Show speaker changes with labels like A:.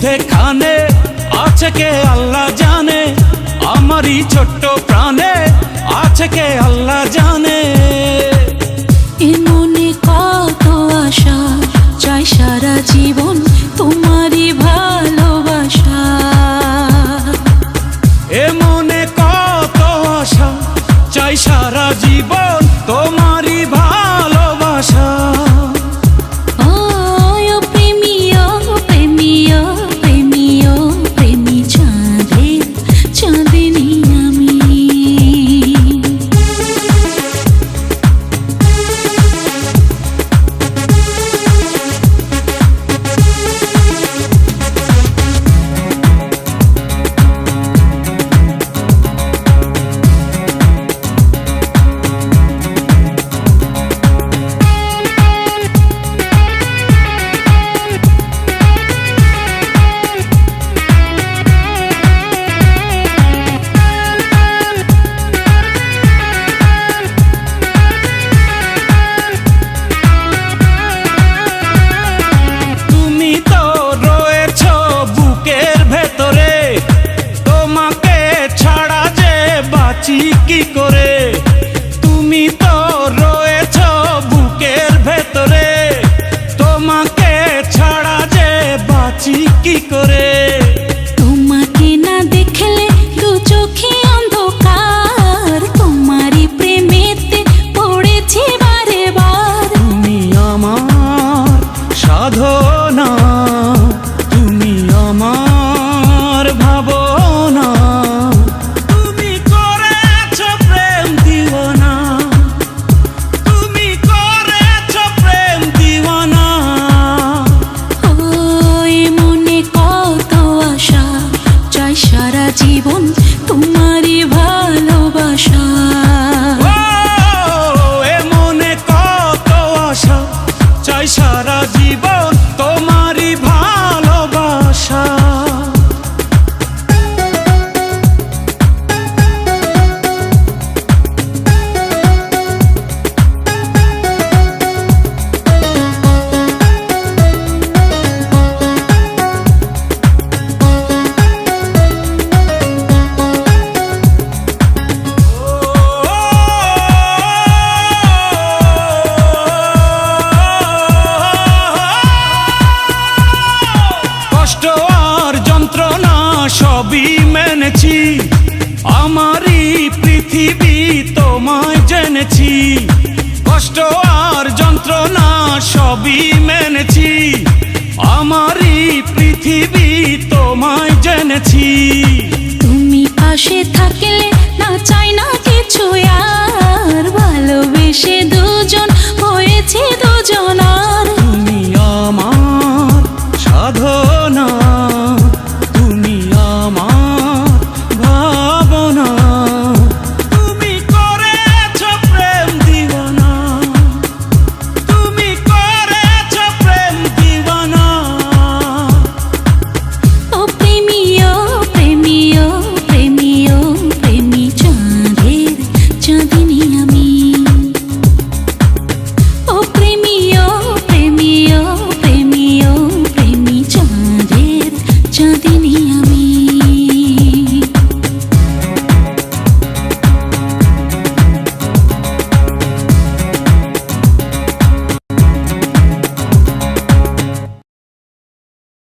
A: মধ্যেখানে আছে কে আল্লাহ জানে, আমারই ছোট্ট প্রাণে আছে কে আল্লাহ জানে।
B: এ মনে কত আশা, চাই সারা জীবন তোমারই ভালোবাসা।
A: এ মনে কত আশা, চাই সারা জীবন তোমারই ভালোবাসা। কি করে তুমি তো রয়েছ বুকের ভেতরে, তোমাকে ছাড়া যে বাঁচি কি করে।
B: তোমাকে না দেখলে দু চোখে অন্ধকার, তোমারই প্রেমেতে পড়েছি বারে বার।
A: তুমি আমার সাধনা, তুমি আমার ভাবনা,
B: জীবন তোমারই ভালোবাসা।
A: এ মনে কত আশা, চাই সারা জীবন তোমারই ভালোবাসা। সবই মেনেছি, আমারই পৃথিবী তোমায় জেনেছি। কষ্ট আর যন্ত্রণা সবই মেনেছি, আমারই পৃথিবী তোমায় জেনেছি।
B: তুমি পাশে থাকলে না চাই না কিছু আর, ভালোবেসে দুজন হয়েছে দুজন।